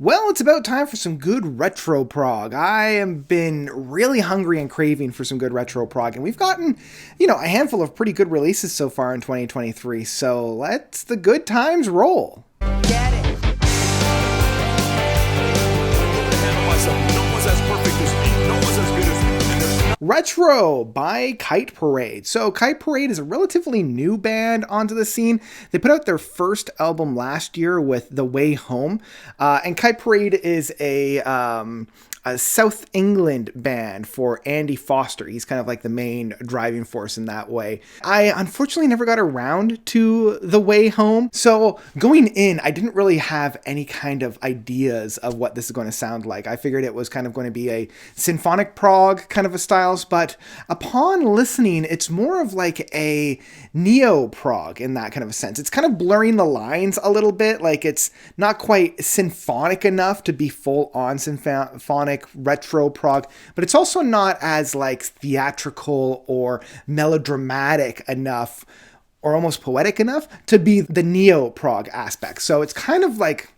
Well, it's about time for some good retro prog. I have been really hungry and craving for some good retro prog, and we've gotten, a handful of pretty good releases so far in 2023. So let's the good times roll. Get it. No one's as perfect as me. No one's as good as me. Retro by Kite Parade. So Kite Parade is a relatively new band onto the scene. They put out their first album last year with The Way Home. And Kite Parade is a South England band for Andy Foster. He's kind of like the main driving force in that way. I unfortunately never got around to The Way Home. So going in, I didn't really have any kind of ideas of what this is going to sound like. I figured it was kind of going to be a symphonic prog kind of a styles, but upon listening, it's more of like a neo-prog in that kind of a sense. It's kind of blurring the lines a little bit. Like it's not quite symphonic enough to be full-on symphonic retro prog, but it's also not as like theatrical or melodramatic enough or almost poetic enough to be the neo prog aspect. So it's kind of like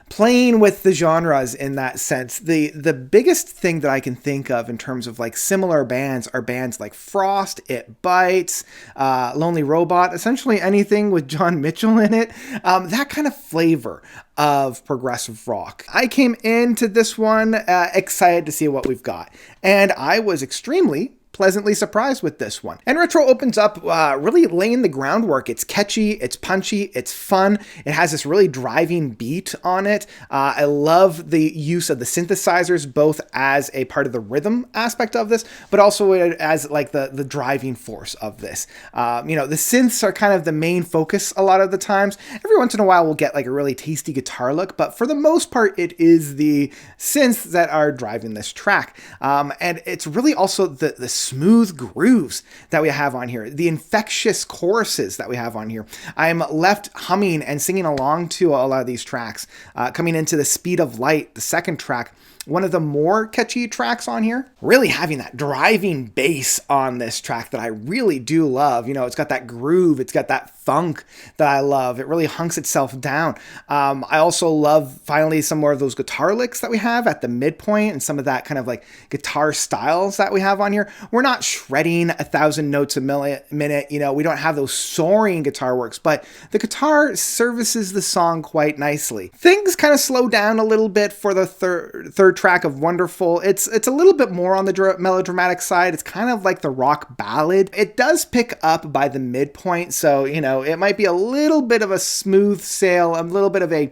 playing with the genres in that sense. The biggest thing that I can think of in terms of like similar bands are bands like Frost, It Bites, Lonely Robot, essentially anything with John Mitchell in it. That kind of flavor of progressive rock. I came into this one excited to see what we've got, and I was extremely pleasantly surprised with this one. And retro opens up really laying the groundwork. It's catchy, it's punchy, it's fun. It has this really driving beat on it. I love the use of the synthesizers, both as a part of the rhythm aspect of this, but also as like the driving force of this. The synths are kind of the main focus a lot of the times. Every once in a while we'll get like a really tasty guitar look, but for the most part it is the synths that are driving this track. And it's really also the smooth grooves that we have on here, the infectious choruses that we have on here. I'm left humming and singing along to a lot of these tracks. Coming into the Speed of Light, the second track, one of the more catchy tracks on here, really having that driving bass on this track that I really do love. It's got that groove, it's got that funk that I love. It really hunks itself down. I also love finally some more of those guitar licks that we have at the midpoint and some of that kind of like guitar styles that we have on here. We're not shredding 1,000 notes a minute. We don't have those soaring guitar works, but the guitar services the song quite nicely. Things kind of slow down a little bit for the third track of Wonderful. It's a little bit more on the melodramatic side. It's kind of like the rock ballad. It does pick up by the midpoint, so it might be a little bit of a smooth sail, a little bit of a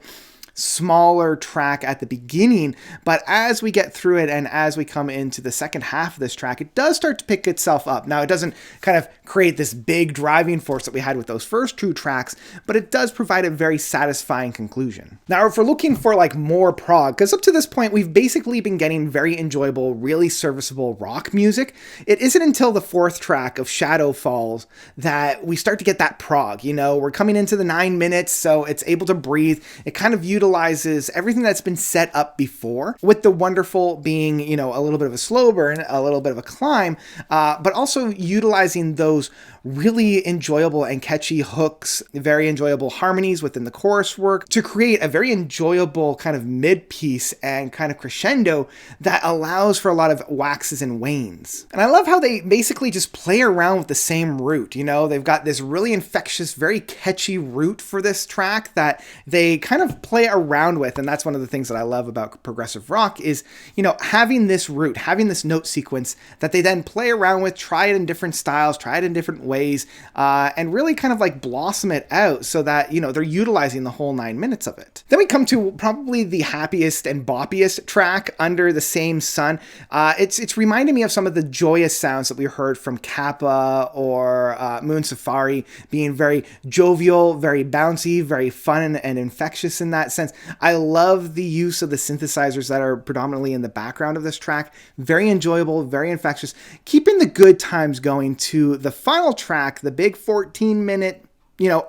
smaller track at the beginning, but as we get through it and as we come into the second half of this track, it does start to pick itself up. Now, it doesn't kind of create this big driving force that we had with those first two tracks, but it does provide a very satisfying conclusion. Now, if we're looking for like more prog, because up to this point, we've basically been getting very enjoyable, really serviceable rock music, it isn't until the fourth track of Shadow Falls that we start to get that prog. We're coming into the 9 minutes, so it's able to breathe. It kind of utilizes everything that's been set up before, with the Wonderful being, a little bit of a slow burn, a little bit of a climb, but also utilizing those really enjoyable and catchy hooks, very enjoyable harmonies within the chorus work to create a very enjoyable kind of mid-piece and kind of crescendo that allows for a lot of waxes and wanes. And I love how they basically just play around with the same root. They've got this really infectious, very catchy root for this track that they kind of play around with. And that's one of the things that I love about progressive rock is, having this root, having this note sequence that they then play around with, try it in different styles, try it in different ways, and really kind of like blossom it out so that, they're utilizing the whole 9 minutes of it. Then we come to probably the happiest and boppiest track, Under the Same Sun. It's reminding me of some of the joyous sounds that we heard from Kappa or Moon Safari, being very jovial, very bouncy, very fun and infectious in that sense. I love the use of the synthesizers that are predominantly in the background of this track. Very enjoyable, very infectious, keeping the good times going to the final track, the big 14-minute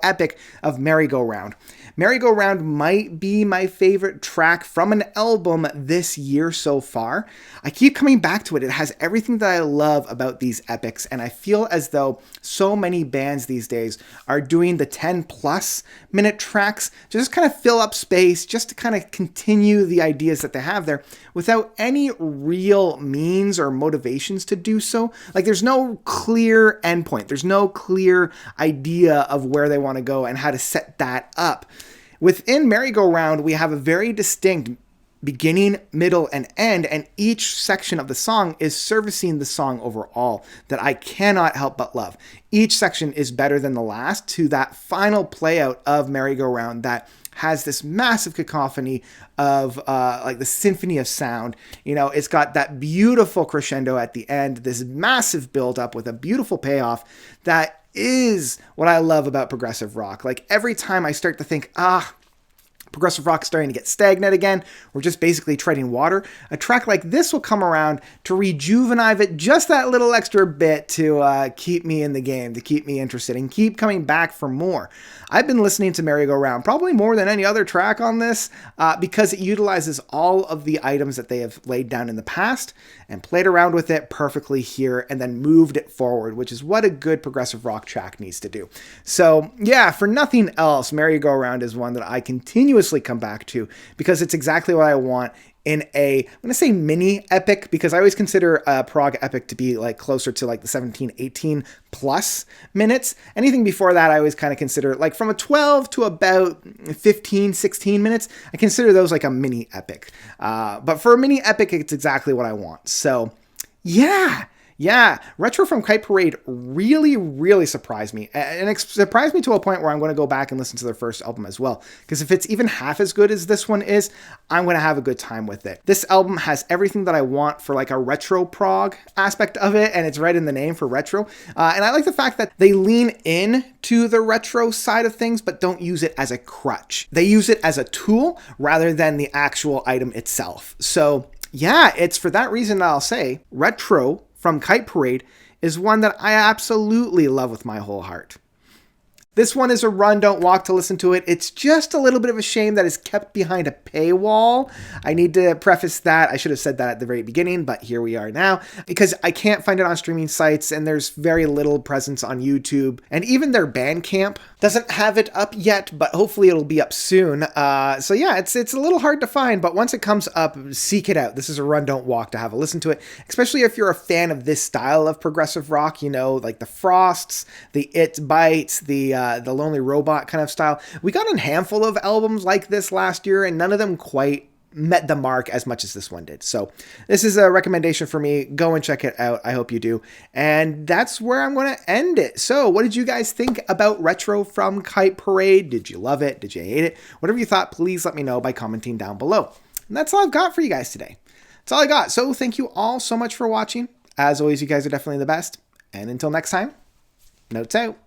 epic of Merry-Go-Round. Merry-Go-Round might be my favorite track from an album this year so far. I keep coming back to it. It has everything that I love about these epics, and I feel as though so many bands these days are doing the 10+ minute tracks to just kind of fill up space, just to kind of continue the ideas that they have there without any real means or motivations to do so. Like, there's no clear endpoint. There's no clear idea of where they want to go and how to set that up. Within Merry-Go-Round, we have a very distinct beginning, middle, and end, and each section of the song is servicing the song overall that I cannot help but love. Each section is better than the last to that final play out of Merry-Go-Round that has this massive cacophony of like the symphony of sound. You know, it's got that beautiful crescendo at the end, this massive build up with a beautiful payoff that is what I love about progressive rock. Like, every time I start to think, progressive rock starting to get stagnant again, we're just basically treading water, a track like this will come around to rejuvenate it just that little extra bit to keep me in the game, to keep me interested and keep coming back for more. I've been listening to Merry-Go-Round probably more than any other track on this because it utilizes all of the items that they have laid down in the past and played around with it perfectly here and then moved it forward, which is what a good progressive rock track needs to do. So yeah, for nothing else, Merry-Go-Round is one that I continuously come back to because it's exactly what I want in I'm going to say mini epic, because I always consider a prog epic to be like closer to like the 17, 18 plus minutes. Anything before that, I always kind of consider like from a 12 to about 15, 16 minutes. I consider those like a mini epic. But for a mini epic, it's exactly what I want. So yeah, Retro from Kite Parade really, really surprised me. And it surprised me to a point where I'm going to go back and listen to their first album as well. Because if it's even half as good as this one is, I'm going to have a good time with it. This album has everything that I want for like a retro prog aspect of it, and it's right in the name for retro. And I like the fact that they lean in to the retro side of things, but don't use it as a crutch. They use it as a tool rather than the actual item itself. So yeah, it's for that reason that I'll say Retro from Kite Parade is one that I absolutely love with my whole heart. This one is a run, don't walk to listen to it. It's just a little bit of a shame that it's kept behind a paywall. I need to preface that. I should have said that at the very beginning, but here we are now, because I can't find it on streaming sites and there's very little presence on YouTube. And even their Bandcamp doesn't have it up yet, but hopefully it'll be up soon. So yeah, it's a little hard to find, but once it comes up, seek it out. This is a run, don't walk to have a listen to it, especially if you're a fan of this style of progressive rock, you know, like the Frosts, the It Bites, the Lonely Robot kind of style. We got a handful of albums like this last year, and none of them quite met the mark as much as this one did. So this is a recommendation for me. Go and check it out. I hope you do. And that's where I'm going to end it. So what did you guys think about Retro from Kite Parade? Did you love it? Did you hate it? Whatever you thought, please let me know by commenting down below. And that's all I've got for you guys today. That's all I got. So thank you all so much for watching. As always, you guys are definitely the best. And until next time, notes out.